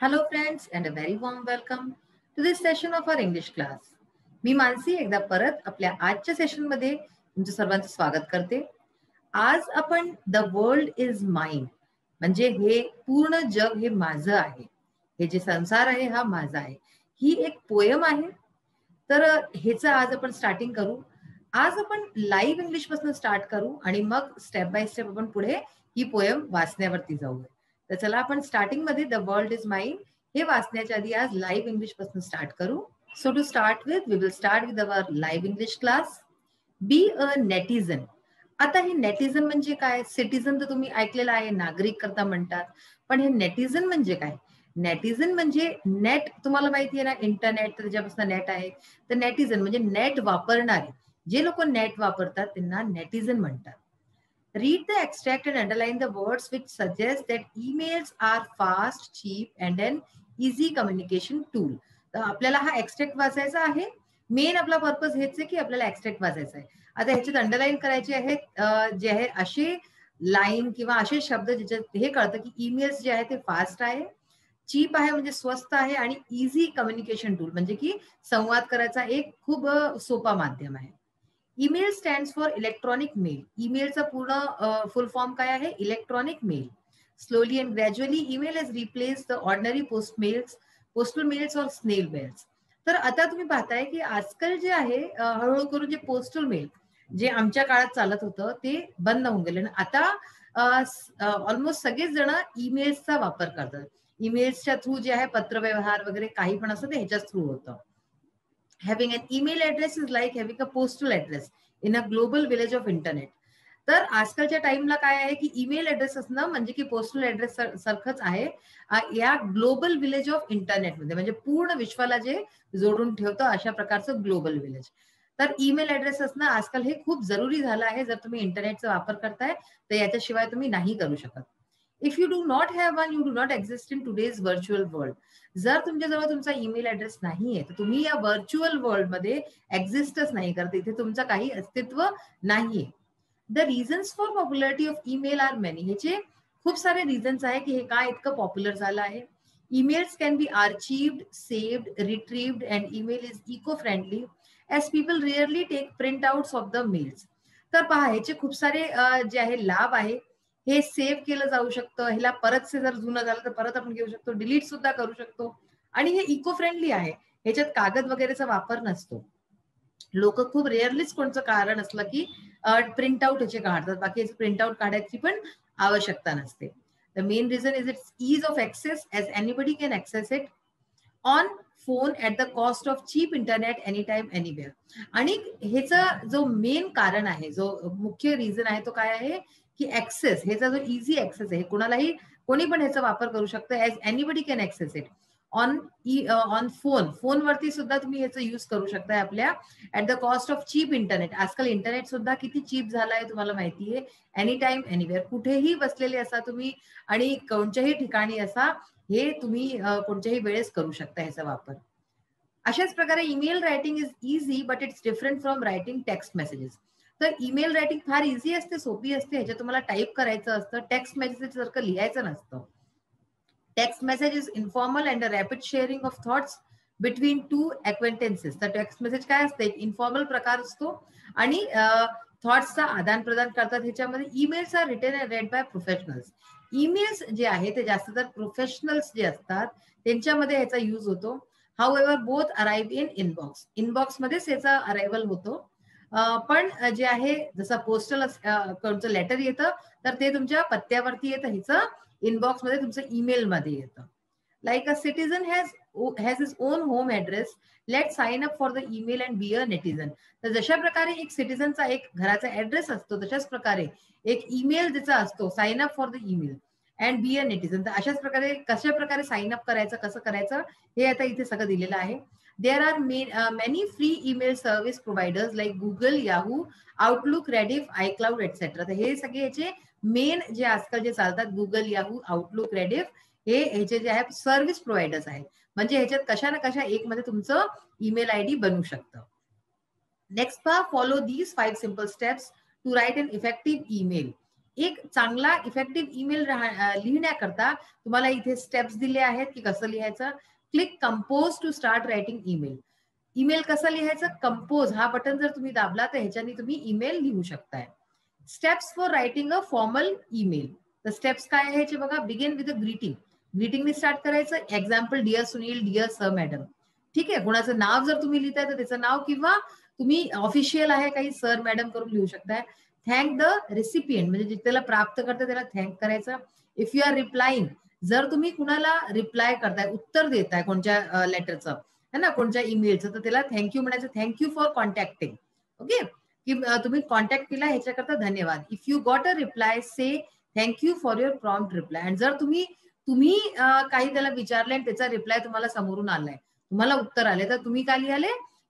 Hello friends and a very warm welcome to this session of our English class. मी मानसी एकदा परत आपल्या आजच्या सेशनमध्ये तुमचं सर्वांचं स्वागत करते. आज आपण द वर्ल्ड इज माइन म्हणजे हे पूर्ण जग हे माझं आहे, हे जे संसार आहे हा माझा आहे, ही एक पोयम आहे. तर हेचं आज आपण स्टार्टिंग करू. आज आपण लाईव्ह इंग्लिश पासून स्टार्ट करू आणि मग स्टेप बाय स्टेप आपण पुढे ही पोयम वाचण्यावरती जाऊया. तर चला आपण स्टार्टिंग मध्ये द वर्ल्ड इज माइन हे वाचण्याच्या आधी आज लाईव्ह इंग्लिश पासून स्टार्ट करू. So to start with we will start with our live English class. Be a netizen. आता हे नेटिझन म्हणजे काय? सिटीझन तर तुम्ही ऐकलेलं आहे, नागरिक करता म्हणतात, पण हे नेटिझन म्हणजे काय? नेटिझन म्हणजे नेट, तुम्हाला माहिती आहे ना, इंटरनेट, त्याच्यापासून नेट आहे. तर नेटिझन म्हणजे नेट वापरणारे, जे लोक नेट वापरतात त्यांना नेटिझन म्हणतात. Read the extract and underline the words which suggest that emails are fast, cheap and an easy communication tool. तर आपल्याला हा एक्स्ट्रॅक्ट वाचायचा आहे. मेन आपला पर्पज हेच आहे की आपल्याला एक्स्ट्रॅक्ट वाचायचा आहे. आता ह्याच्यात अंडरलाईन करायचे आहेत जे आहे असे लाईन किंवा असे शब्द ज्याच्यात हे कळतं की ईमेल्स जे आहे ते फास्ट आहे, चीप आहे म्हणजे स्वस्त आहे, आणि इझी कम्युनिकेशन टूल म्हणजे की संवाद करायचा एक खूप सोपा माध्यम आहे. Email stands for electronic mail. ईमेलचा पूर्ण फुल फॉर्म काय आहे? Electronic mail. Slowly and gradually email has replace the ordinary postal mails or snail mails. तर आता तुम्ही पाहताय की आजकाल जे आहे हळूहळू करून जे पोस्टल मेल जे आमच्या काळात चालत होतं ते बंद होऊन गेले. आता ऑलमोस्ट सगळेच जण ईमेल्सचा वापर करतात. ईमेल्सच्या थ्रू जे आहे पत्रव्यवहार वगैरे काही पण असं ते ह्याच्याच थ्रू होतं. Having an email address is like having a postal address in a global village of internet. तर आजकालच्या टाइमला काय आहे की ईमेल ऍड्रेस असणं म्हणजे की पोस्टल ऍड्रेस सारखंच आहे या ग्लोबल विलेज ऑफ इंटरनेटमध्ये, म्हणजे पूर्ण विश्वाला जे जोडून ठेवतं अशा प्रकारचं ग्लोबल विलेज. तर ईमेल ऍड्रेस असणं आजकाल हे खूप जरुरी झालं आहे. जर तुम्ही इंटरनेटचा वापर करताय तर याच्याशिवाय तुम्ही नाही करू शकत. If you do not have one, you do not exist in today's virtual world. जर तुमच्याजवळ तुमचा ईमेल ऍड्रेस नाहीये तर तुम्ही या व्हर्च्युअल वर्ल्ड मध्ये एक्झिस्टच नाही करत, इथे तुमचं काही अस्तित्व नाहीये. The reasons for popularity of email are many. ह्याचे खूप सारे रिझन्स आहे की हे काय इतकं पॉप्युलर झालं आहे. Emails can be archived, saved, retrieved and email is eco friendly as people rarely take print outs of the mails. तर पहा ह्याचे खूप सारे जे आहे लाभ आहे. हे सेव्ह केलं जाऊ शकतं, ह्याला परत जर जुनं झालं तर परत आपण घेऊ शकतो, डिलीट सुद्धा करू शकतो, आणि हे इको फ्रेंडली आहे. ह्याच्यात कागद वगैरेचा वापर नसतो. लोक खूप रेअरलीच कोणतं कारण असलं की प्रिंट आउट ह्याचे काढतात, बाकी प्रिंट आउट काढायची पण आवश्यकता नसते. The main reason is its ease of access as anybody can access it on phone at the cost of cheap internet any time anywhere. आणि ह्याचा जो मेन कारण आहे, जो मुख्य रिझन आहे तो काय आहे की ऍक्सेस, ह्याचा जो इझी ऍक्सेस आहे, कोणालाही कोणी पण ह्याचा वापर करू शकतं. As anybody can access it on on फोनवरती सुद्धा तुम्ही ह्याचा यूज करू शकताय आपल्या at the cost of cheap internet. आजकाल इंटरनेट सुद्धा किती चीप झाला आहे तुम्हाला माहितीये. एनी टाइम एनीवेअर, कुठेही बसलेले असा तुम्ही आणि कोणत्याही ठिकाणी असा, हे तुम्ही कोणत्याही वेळेस करू शकता ह्याचा वापर. अशाच प्रकारे email writing is easy but it's different from writing text messages. तर ईमेल रायटिंग फार इझी असते, सोपी असते. ह्याच्यात तुम्हाला टाईप करायचं असतं, टेक्स्ट मेसेज सारखं लिहायचं नसतं. Text message is informal and a rapid sharing of thoughts between two acquaintances. तर टेक्स्ट मेसेज काय असते? एक इन्फॉर्मल प्रकार असतो आणि थॉट्सचा आदान प्रदान करतात ह्याच्यामध्ये. Emails are written and read by professionals. Emails जे आहे ते जास्त तर प्रोफेशनल्स जे असतात त्यांच्यामध्ये ह्याचा यूज होतो. हाऊएव्हर बोथ अराइव्ह इन इनबॉक्स. इनबॉक्समध्येच याचा अरायव्हल होतो. पण जे आहे जसं पोस्टल कोणतं लेटर येतं तर ते तुमच्या पत्त्यावरती येतं, ह्याचं इनबॉक्स मध्ये तुमचं ईमेल मध्ये येतं. Like a citizen has his own home address, let sign up for the email and be a netizen. तर जशा प्रकारे एक सिटीजनचा एक घराचा ऍड्रेस असतो तशाच प्रकारे एक ईमेल ज्याचा असतो, sign up for the email and be a netizen. तर अशाच प्रकारे कशा प्रकारे साइन अप करायचं, कसं करायचं हे आता इथे सगळं दिलेलं आहे. There are many free email service providers like Google, Yahoo, Outlook, Rediff, iCloud etcetera. तर हे सगळे याचे मेन जे आजकाल जे चालतात, गुगल, याहू, आउटलुक, रेडिफ, हे ह्याचे जे आहेत सर्व्हिस प्रोव्हायडर्स आहेत. म्हणजे ह्याच्यात कशा ना कशा एक मध्ये तुमचं ईमेल आयडी बनू शकतं. नेक्स्ट पहा, follow these 5 simple steps to write an effective email. एक चांगला इफेक्टिव्ह ईमेल लिहिण्याकरता तुम्हाला इथे स्टेप्स दिले आहेत की कसं लिहायचं. Click compose to start writing email. Email कसं लिहायचं, कंपोज हा बटन जर तुम्ही दाबला तर ह्याच्याने तुम्ही ईमेल लिहू शकताय. Steps for writing a formal email. तर स्टेप्स काय आहे ह्याचे बघा. Begin with a greeting. ग्रीटिंगने स्टार्ट करायचं. Example dear Sunil, dear sir madam. ठीक आहे, कोणाचं नाव जर तुम्ही लिहिताय तर त्याचं नाव, किंवा तुम्ही ऑफिशियल आहे काही सर मॅडम करून लिहू शकताय. थँक द रेसिपियंट, म्हणजे त्याला प्राप्त करता त्याला थँक करायचं. इफ यू आर रिप्लाईंग, जर तुम्ही कुणाला रिप्लाय करताय, उत्तर देताय कोणत्या लेटरचं है ना, कोणत्या ईमेलचं, तर त्याला थँक्यू म्हणायचं. Thank you for contacting. ओके, की तुम्ही कॉन्टॅक्ट केला ह्याच्याकरता धन्यवाद. If you got a reply say thank you for your prompt reply. आणि जर तुम्ही काही त्याला विचारले आणि त्याचा रिप्लाय तुम्हाला समोरून आलाय, तुम्हाला उत्तर आले, तर तुम्ही काय लिहाले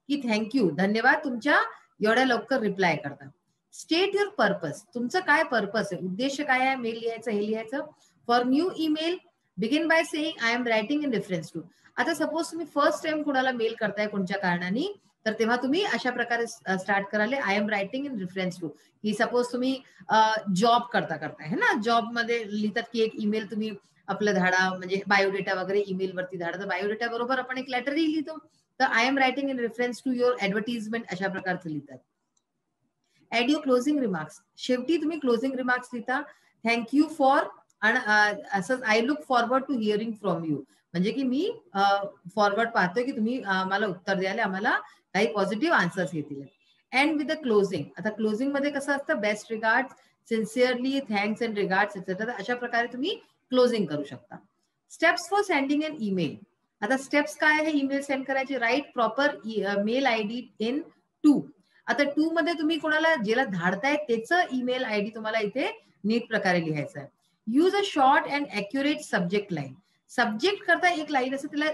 की थँक्यू, धन्यवाद तुमच्या एवढ्या लवकर रिप्लाय करता. State your purpose. तुमचं काय पर्पज आहे, उद्देश काय आहे मेल लिहायचं, हे लिहायचं. For new email begin by saying I am writing in reference to. आता सपोज तुम्ही फर्स्ट टाइम कुणाला मेल करताय कोणत्या कारणाने, तर तेव्हा तुम्ही अशा प्रकारे स्टार्ट कराले, I am writing in reference to. की सपोज तुम्ही जॉब करताय है ना, जॉब मध्ये लिहितात की एक ईमेल तुम्ही आपलं धाडा, म्हणजे बायोडेटा वगैरे ईमेल वरती धाडा, तर बायोडेटा बरोबर आपण एक लेटरही लिहितो. तर I am writing in reference to your advertisement, अशा प्रकारचं लिहितात. Add your closing remarks. शेवटी तुम्ही क्लोजिंग रिमार्क्स लिहिता. थँक्यू फॉर, आणि असं I look forward to hearing from you, म्हणजे की मी फॉरवर्ड पाहतोय की तुम्ही मला उत्तर द्यायला, आम्हाला काही पॉझिटिव्ह आन्सर्स येतील. And with the closing. आता क्लोजिंग मध्ये कसं असतं, best regards, sincerely, thanks and regards etcetera. अशा प्रकारे तुम्ही क्लोजिंग करू शकता. Steps for sending an email. आता स्टेप्स काय आहे ईमेल सेंड करायची. Write proper mail I D in to. आता टू मध्ये तुम्ही कोणाला ज्याला धाडताय त्याचं ईमेल आय डी तुम्हाला इथे नीट प्रकारे लिहायचं आहे. Use a short and accurate subject line. Subject करता एक लाईन असं, तिला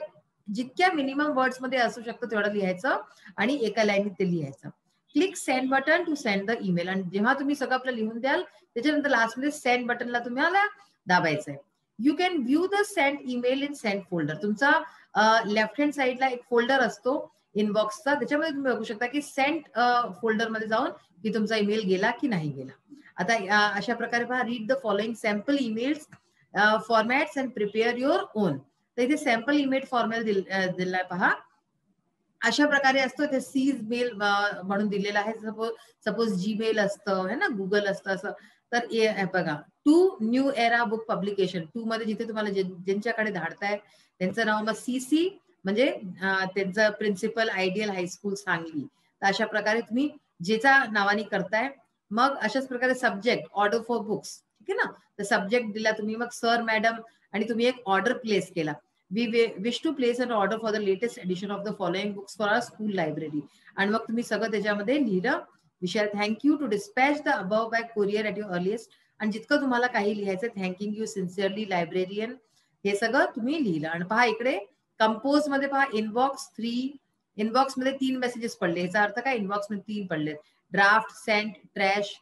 जितक्या मिनिमम वर्ड्स मध्ये असू शकतं तेवढं लिहायचं आणि एका लाईनीत ते लिहायचं. Click send button to send the email. आणि जेव्हा तुम्ही सगळं आपलं लिहून द्याल त्याच्यानंतर लास्टमध्ये सेंड बटनला तुम्हाला दाबायचं आहे. You can view the send email in send folder. तुमचा लेफ्ट हँड साईडला एक फोल्डर असतो इनबॉक्सचा, त्याच्यामध्ये तुम्ही बघू शकता की सेंड फोल्डर मध्ये जाऊन की तुमचा ईमेल गेला की नाही गेला. आता अशा प्रकारे पहा. Read the following sample emails formats and prepare your on. तर इथे सॅम्पल ईमेल फॉर्मॅट दिलाय पहा. अशा प्रकारे असतो ते सीज मेल म्हणून दिलेला आहे. सपोज जीमेल असतं है ना, गुगल असतं असं. तर बघा, to new era book publication. To मध्ये जिथे तुम्हाला ज्यांच्याकडे धाडताय त्यांचं नाव, मग सीसी म्हणजे त्यांचं प्रिन्सिपल आयडियल हायस्कूल सांगली. तर अशा प्रकारे तुम्ही ज्याच्या नावाने करताय. मग अशाच प्रकारे सब्जेक्ट ऑर्डर फॉर बुक्स. ठीक आहे ना, तर सब्जेक्ट दिला तुम्ही, मग सर मॅडम, आणि तुम्ही एक ऑर्डर प्लेस केला. We wish to place an order for the latest edition of the following books for our school library. आणि मग तुम्ही सगळं त्याच्यामध्ये लिहिलं. विषय thank you to dispatch the above by courier at your earliest. आणि जितकं तुम्हाला काही लिहायचं, थँकिंग यू सिन्सिअरली लायब्रेरियन, हे सगळं तुम्ही लिहिलं. आणि पहा इकडे कंपोज मध्ये पहा, इनबॉक्स 3. इनबॉक्स मध्ये 3 मेसेजेस पडले. याचा अर्थ काय, इनबॉक्स मध्ये 3 पडलेत. Draft, sent, trash.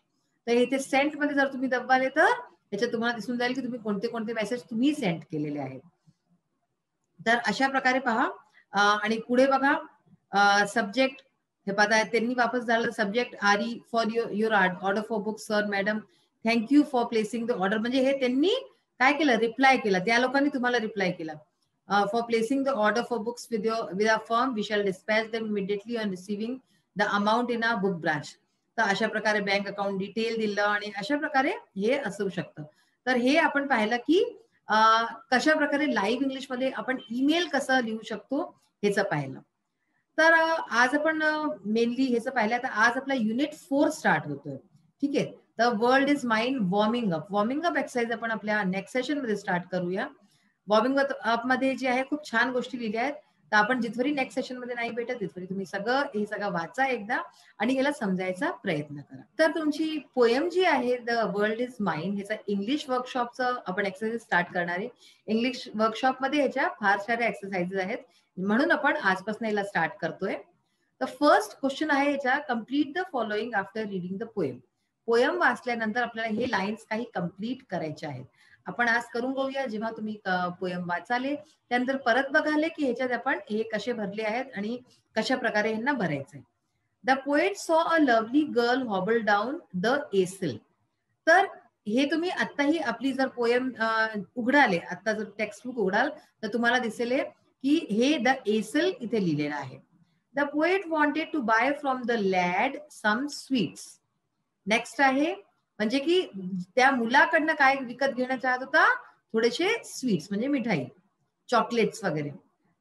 तर इथे सेंट मध्ये जर तुम्ही दबाले तर याच्यात तुम्हाला दिसून जाईल की तुम्ही कोणते कोणते मेसेज तुम्ही सेंड केलेले आहेत. तर अशा प्रकारे पहा. आणि पुढे बघा, सब्जेक्ट हे पहा, त्यांनी वापस झालं. सब्जेक्ट आरी for your order for book sir madam, thank you for placing the order. म्हणजे हे त्यांनी काय केलं, रिप्लाय केला. त्या लोकांनी तुम्हाला रिप्लाय केला. For placing the order for books with a firm, we shall dispatch them immediately on receiving the amount in a book branch. तर अशा प्रकारे बँक अकाउंट डिटेल दिलं आणि अशा प्रकारे हे असू शकतं. तर हे आपण पाहिलं की कशा प्रकारे लाईव्ह इंग्लिश मध्ये आपण ईमेल कसं लिहू शकतो हेच पाहिलं. तर आज आपण मेनली हेच पाहिलं. तर आज आपला युनिट 4 स्टार्ट होतोय. ठीक आहे, तर world is mind warming up. Warming up exercise आपण आपल्या नेक्स्ट सेशन मध्ये स्टार्ट करूया. वॉर्मिंग अप मध्ये जे आहे खूप छान गोष्टी लिहिल्या आहेत. तर आपण जिथवरी नेक्स्ट सेशन मध्ये नाही भेटत तिथवरी तुम्ही हे सगळं वाचा एकदा आणि याला समजायचा प्रयत्न करा. तर तुमची पोयम जी आहे द वर्ल्ड इज माइंड, ह्याचा इंग्लिश वर्कशॉपचं आपण एक्सरसाइज स्टार्ट करणार आहे. इंग्लिश वर्कशॉप मध्ये ह्याच्या फार साऱ्या एक्सरसाइजेस आहेत, म्हणून आपण आजपासून याला स्टार्ट करतोय. तर फर्स्ट क्वेश्चन आहे याच्या, complete the following after reading the poem. Poem वाचल्यानंतर आपल्याला हे लाईन्स काही कम्प्लीट करायचे आहेत. आपण आज करून घेऊया. जेव्हा तुम्ही पोयम वाचाले त्यानंतर परत बघाले की ह्याच्यात आपण हे कसे भरले आहेत आणि कशा प्रकारे यांना भरायचंय. The poet saw a lovely girl hobble down the aisle. तर हे तुम्ही आत्ताही आपली जर पोयम उघडाले, आता जर टेक्स्टबुक उघडाल तर तुम्हाला दिसेल की हे द एसल इथे लिहिलेलं आहे. The poet wanted to buy from the lad some sweets. Next आहे म्हणजे की त्या मुलाकडनं काय विकत घेणं चाहत होता, थोडेसे स्वीट्स म्हणजे मिठाई, चॉकलेट्स वगैरे.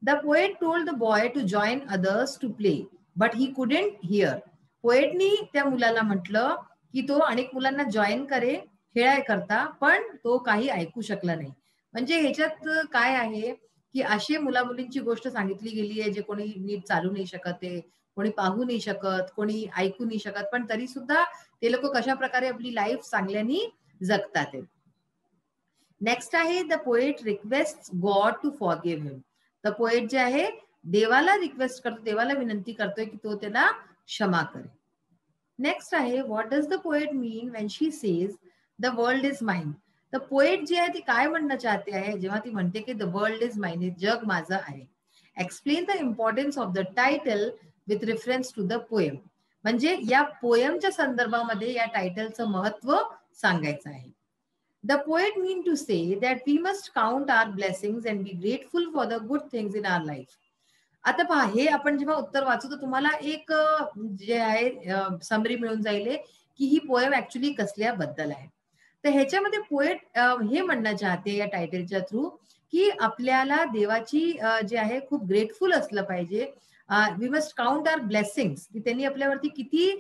The poet told the boy to join others to play but he couldn't hear. पोएटनी त्या मुलाला म्हटलं की तो अनेक मुलांना जॉईन करे खेळाय करता, पण तो काही ऐकू शकला नाही. म्हणजे ह्याच्यात काय आहे की अशी मुला मुलींची गोष्ट सांगितली गेली आहे जे कोणी नीट चालू नाही शकत आहे, कोणी पाहू नाही शकत, कोणी ऐकू नाही शकत, पण तरी सुद्धा ते लोक कशा प्रकारे आपली लाईफ चांगल्यानी जगतात. नेक्स्ट आहे the poet request God to forgive him. The poet जे आहे देवाला रिक्वेस्ट करतो, देवाला विनंती करतोय की तो त्याला क्षमा करे. नेक्स्ट आहे what does the poet mean when she says the world is mine. The poet जी आहे ती काय म्हणणं चाहते आहे जेव्हा ती म्हणते की द वर्ल्ड इज माइन, हे जग माझं आहे. Explain the importance of the title with reference to the poem. म्हणजे या पोएमच्या संदर्भामध्ये या टायटलचं महत्व सांगायचं आहे. The poet mean to say that we must count our blessings and be grateful for the good things in our life. आता पहा, हे आपण जेव्हा उत्तर वाचू तर तुम्हाला एक जे आहे समरी मिळून जाईल की ही पोएम ऍक्च्युली कसल्याबद्दल आहे. तर ह्याच्यामध्ये पोएट हे म्हणणं चाहते या टायटलच्या थ्रू की आपल्याला देवाची जे आहे खूप ग्रेटफुल असलं पाहिजे. We must count our blessings, की त्यांनी आपल्यावरती किती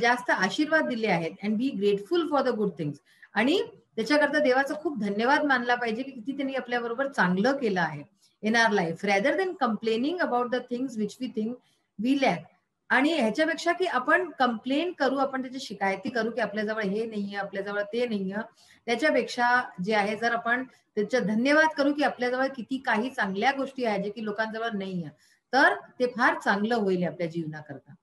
जास्त आशीर्वाद दिले आहेत, and be grateful for the good things. आणि त्याच्याकरता देवाचा खूप धन्यवाद मानला पाहिजे की किती त्यांनी आपल्या बरोबर चांगलं केलं आहे in our life, rather than complaining about the things which we think we lack. आणि ह्याच्यापेक्षा की आपण कंप्लेन करू, आपण त्याची शिकायती करू की आपल्याजवळ हे नाहीये, आपल्याजवळ ते नाहीये, त्याच्यापेक्षा जे आहे जर आपण त्याचा धन्यवाद करू की आपल्याजवळ किती काही चांगल्या गोष्टी आहेत जे की लोकांजवळ नाहीये, तर ते फार चांगलं होईल आपल्या जीवनाकरता.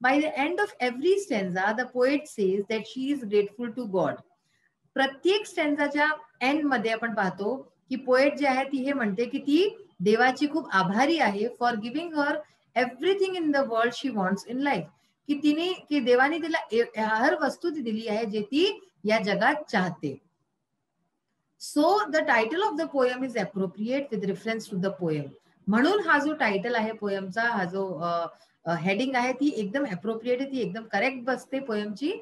By the end of every stanza the poet says that she is grateful to God. प्रत्येक स्टॅन्झाच्या एंड मध्ये आपण पाहतो की पोएट जे आहे ती हे म्हणते की ती देवाची खूप आभारी आहे for giving her everything in the world she wants in life. की तिने की देवाने तिला हर वस्तू ती दिली आहे जे ती या जगात चाहते. So the title of the poem is appropriate with reference to the poem. म्हणून हा जो टायटल आहे पोएमचा, हा जो हेडिंग आहे ती एकदम अप्रोप्रिएट आहे, ती एकदम करेक्ट बसते पोएमची.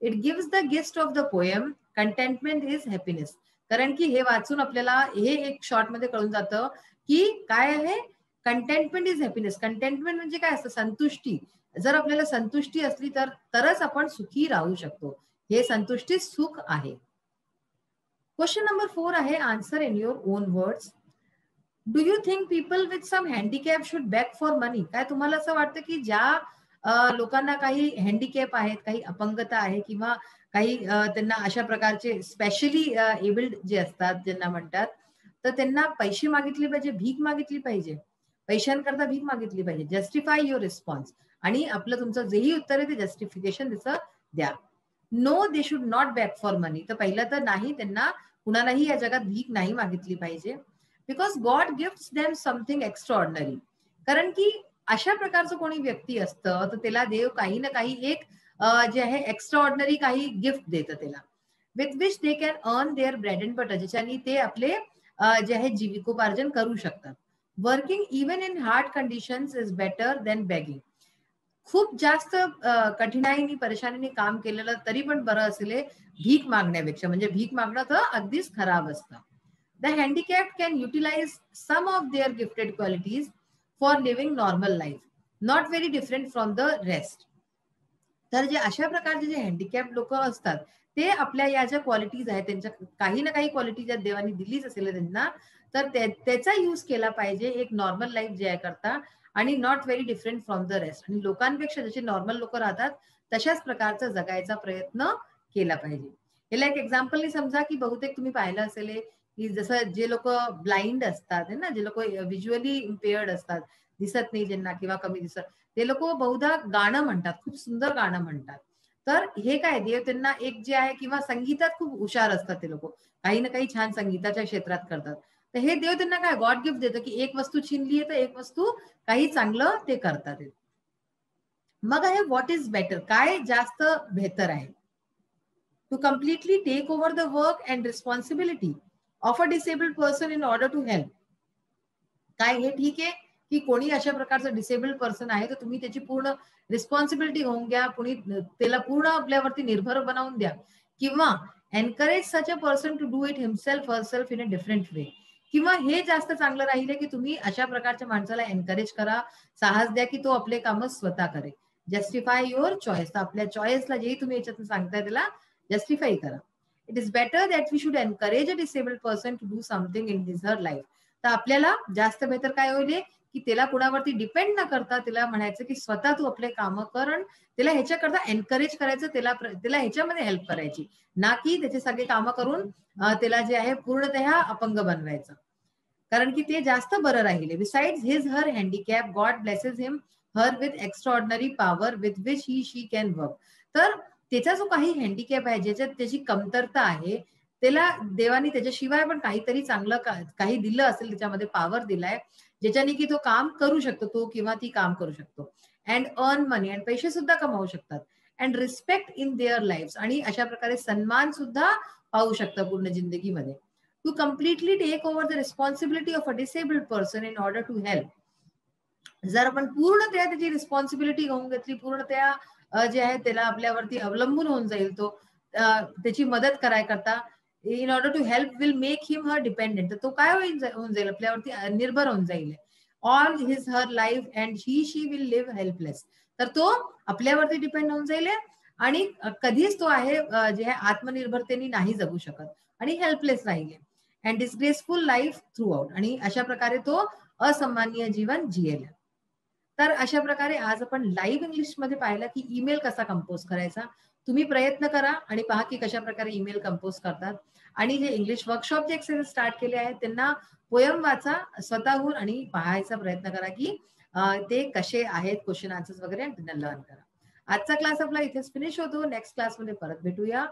It gives the gist of the poem contentment is happiness. कारण की हे वाचून आपल्याला हे एक शॉर्ट मध्ये कळून जातं की काय आहे कंटेंटमेंट इज हॅपीनेस. कंटेंटमेंट म्हणजे काय असतं, संतुष्टी. जर आपल्याला संतुष्टी असली तरच आपण सुखी राहू शकतो. हे संतुष्टी सुख आहे. क्वेश्चन नंबर 4 आहे answer in your own words. Do you think people with some handicap should beg for money. काय तुम्हाला असं वाटतं की ज्या लोकांना काही हँडिकॅप आहेत, काही अपंगता आहे किंवा काही त्यांना अशा प्रकारचे स्पेशली एबल्ड जे असतात ज्यांना म्हणतात, तर त्यांना पैसे मागितले पाहिजे, भीक मागितली पाहिजे, पैशांकरता भीक मागितली पाहिजे. Justify your response. आणि आपलं तुमचं जेही उत्तर आहे ते जस्टिफिकेशन त्याचं द्या. No they should not beg for money. तर पहिलं तर नाही, त्यांना कुणालाही या जगात भीक नाही मागितली पाहिजे. Because God gifts them something extraordinary. कारण की अशा प्रकारचं कोणी व्यक्ती असतं तर त्याला देव काही ना काही एक जे आहे एक्स्ट्राऑर्डिनरी काही गिफ्ट देतं त्याला, with which they can earn their bread and butter, ज्याच्यानी ते आपले जे आहे जीविकोपार्जन करू शकतात. Working even in hard conditions is better than begging. खूप जास्त कठीणाईनी परेशानीने काम केलेलं तरी पण बरं असेल भीक मागण्यापेक्षा. म्हणजे भीक मागणं तर अगदीच खराब असतं. The handicapped can utilize some of their gifted qualities for living normal life, not very different from the rest. तर जे अशा प्रकारचे जे हँडिकॅप लोक असतात ते आपल्या या ज्या क्वालिटीज आहेत त्यांच्या काही ना काही क्वालिटीज आहेत देवानी दिलीच असेल त्यांना, तर त्याचा यूज केला पाहिजे एक नॉर्मल लाईफ जे आहे करता, आणि not very different from the rest. आणि लोकांपेक्षा जसे नॉर्मल लोक राहतात तशाच प्रकारचा जगायचा प्रयत्न केला पाहिजे. याला एक एक्झाम्पलनी समजा की बहुतेक तुम्ही पाहिलं असेल की जसं जे लोक ब्लाइंड असतात ना, जे लोक व्हिज्युअली इम्पेअर्ड असतात, दिसत नाही ज्यांना किंवा कमी दिसत, ते लोक बहुधा गाणं म्हणतात, खूप सुंदर गाणं म्हणतात. तर हे काय देव त्यांना एक जे आहे किंवा संगीतात खूप हुशार असतात ते लोक, काही ना काही छान संगीताच्या क्षेत्रात करतात. तर हे देव त्यांना काय गॉड गिफ्ट देतं की एक वस्तू छिनली आहे तर एक वस्तू काही चांगलं ते करतात. मग आहे व्हॉट इज बेटर, काय जास्त बेहतर आहे. To completely take over the work and responsibility of a disabled person in order to help. काय हे ठीक आहे की कोणी अशा प्रकारचं डिसेबल्ड पर्सन आहे तर तुम्ही त्याची पूर्ण रिस्पॉन्सिबिलिटी घेऊन घ्या, कोणी त्याला पूर्ण आपल्यावरती निर्भर बनवून द्या, किंवा encourage such a person to do it himself herself in a different way. किंवा हे जास्त चांगलं राहील की तुम्ही अशा प्रकारच्या माणसाला एनकरेज करा, साहस द्या की तो आपले कामं स्वतः करे. Justify your choice. तर आपल्या चॉईसला जे तुम्ही याच्यातून सांगताय त्याला जस्टिफाय करा. It is better that we should encourage a disabled person to do something in his her life. तर आपल्याला जास्त बेहतर काय होईल की त्याला कुणावरती डिपेंड न करता त्याला म्हणायचं की स्वतः तू आपले कामं कर, त्याला ह्याच्याकरता एनकरेज करायचं, त्याला ह्याच्यामध्ये हेल्प करायची, ना की त्याचे सगळे कामं करून त्याला जे आहे पूर्णतः अपंग बनवायचं. कारण की ते जास्त बरं राहिले. Besides his her handicap God blesses him her with extraordinary power with which he she can work. तर त्याचा जो काही हँडिकॅप आहे, ज्याच्यात त्याची कमतरता आहे, त्याला देवानी त्याच्याशिवाय पण काहीतरी चांगलं काही दिलं असेल, त्याच्यामध्ये पॉवर दिलाय ज्याच्याने की तो काम करू शकतो, तो किंवा ती काम करू शकतो. अँड अर्न मनी, आणि पैसे सुद्धा कमावू शकतात. And respect in their life, आणि अशा प्रकारे सन्मान सुद्धा पाहू शकतात पूर्ण जिंदगीमध्ये. To completely take over the responsibility of a disabled person in order to help. जर आपण पूर्णतः त्याची रिस्पॉन्सिबिलिटी घेऊन घेतली, पूर्णतः जे आहे त्याला आपल्यावरती अवलंबून होऊन जाईल, तो त्याची मदत करता in order to help will make him her dependent. तर तो काय होऊन जाईल, आपल्यावरती निर्भर होऊन जाईल all his her life, and she will live helpless. तर तो आपल्यावरती डिपेंड होऊन जाईल आणि कधीच तो आहे जे आहे आत्मनिर्भरतेने नाही जगू शकत आणि हेल्पलेस राहिले. And disgraceful life through out, आणि अशा प्रकारे तो असन्माननीय जीवन जिएल. तर अशा प्रकारे आज आपण लाईव्ह इंग्लिश मध्ये पाहिलं की ईमेल कसा कंपोज करायचा. तुम्ही प्रयत्न करा आणि पहा की कशा प्रकारे ईमेल कंपोज करतात. आणि जे इंग्लिश वर्कशॉप जे एक्सरसाइज स्टार्ट केले आहेत त्यांना पोयम वाचा स्वतःहून आणि पाहायचा प्रयत्न करा की ते कसे आहेत क्वेश्चन आन्सर्स वगैरे, आणि त्यांना लर्न करा. आजचा क्लास आपला इथेच फिनिश होतो. नेक्स्ट क्लासमध्ये परत भेटूया.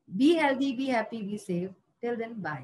Be healthy, be happy, be safe. Till then bye.